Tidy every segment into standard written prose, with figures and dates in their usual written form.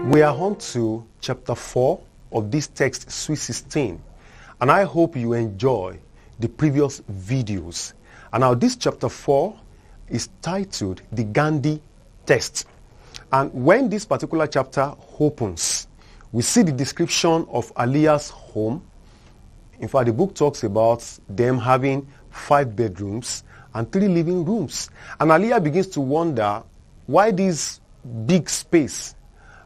We are on to chapter 4 of this text, Sweet 16, and I hope you enjoy the previous videos. And now this chapter 4 is titled the Gandhi test. And when this particular chapter opens, we see the description of Aliya's home. In fact, the book talks about them having 5 bedrooms and 3 living rooms. And Aliya begins to wonder, why this big space?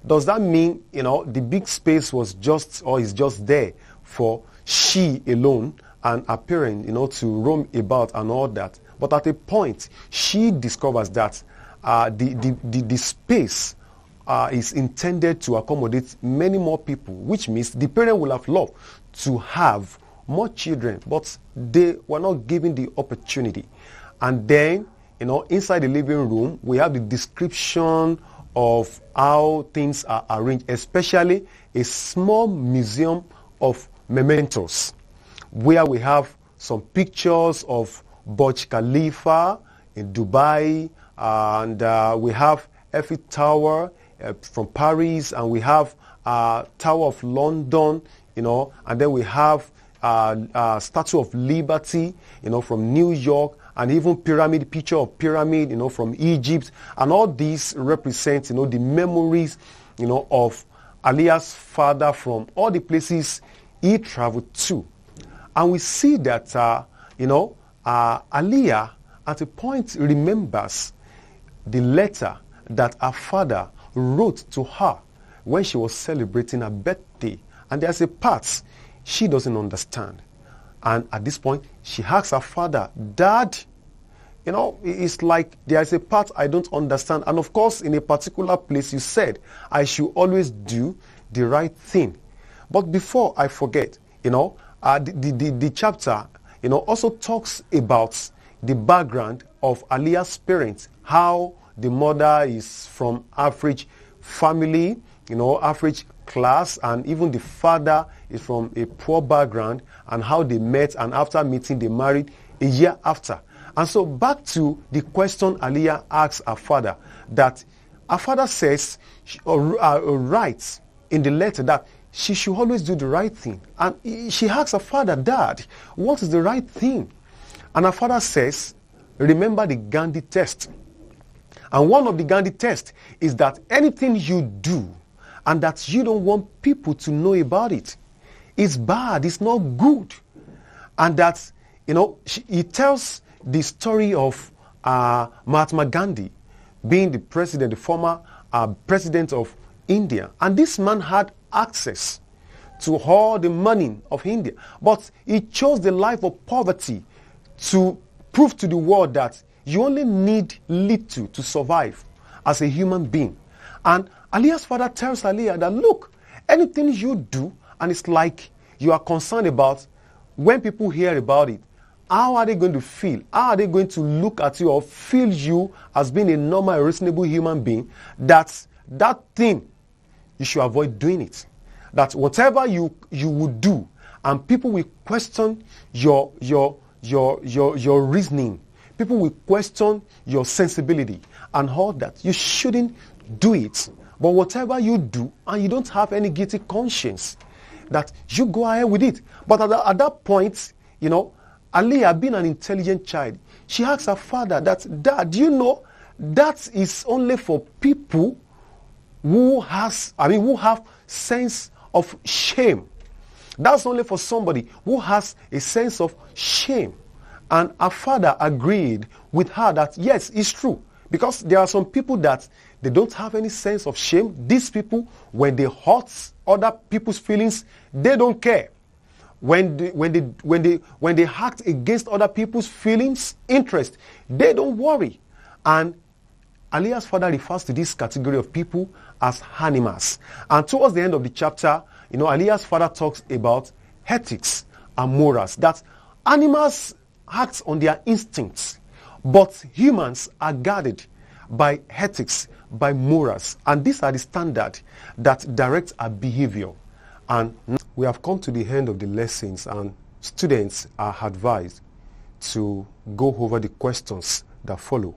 Does that mean, the big space was just, or is just there for she alone and her parent, to roam about and all that? But at a point, she discovers that the space is intended to accommodate many more people, which means the parent will have loved to have more children, but they were not given the opportunity. And then, inside the living room, we have the description of how things are arranged, especially a small museum of mementos, where we have some pictures of Burj Khalifa in Dubai, and we have Eiffel Tower from Paris, and we have Tower of London, and then we have Statue of Liberty, from New York, and even picture of pyramid, from Egypt. And all these represent, the memories, of Aliya's father from all the places he traveled to. And we see that, Aliya at a point remembers the letter that her father wrote to her when she was celebrating her birthday. And there's a part she doesn't understand. And at this point, she asks her father, Dad, it's like there's a part I don't understand. And of course, in a particular place, you said I should always do the right thing. But before I forget, the chapter, also talks about the background of Aliya's parents, how the mother is from average family, average class, and even the father is from a poor background, and how they met, and after meeting they married a year after. And so back to the question Aliya asks her father, that her father says, writes in the letter that she should always do the right thing. And she asks her father, Dad, what is the right thing? And her father says, remember the Gandhi test. And one of the Gandhi tests is that anything you do and that you don't want people to know about it, it's bad, it's not good. And that, he tells the story of Mahatma Gandhi being the former president of India. And this man had access to all the money of India. But he chose the life of poverty to prove to the world that you only need little to survive as a human being. And Aliya's father tells Aliya that, look, anything you do, and it's like you are concerned about when people hear about it, how are they going to feel? How are they going to look at you or feel you as being a normal, reasonable human being? That thing, you should avoid doing it. That whatever you would do, and people will question your reasoning. People will question your sensibility and all that. You shouldn't do it. But whatever you do, and you don't have any guilty conscience, that you go ahead with it. But at that point, Aliya, being an intelligent child, she asks her father that, Dad, that is only for people who have sense of shame. That's only for somebody who has a sense of shame. And her father agreed with her that, yes, it's true. Because there are some people that they don't have any sense of shame. These people, when they hurt other people's feelings, they don't care. When they act against other people's feelings, interest, they don't worry. And Aliya's father refers to this category of people as animals. And towards the end of the chapter, Aliya's father talks about ethics and morals. That animals act on their instincts, but humans are guided by ethics, by morals. And these are the standards that direct our behavior. And we have come to the end of the lessons, and students are advised to go over the questions that follow.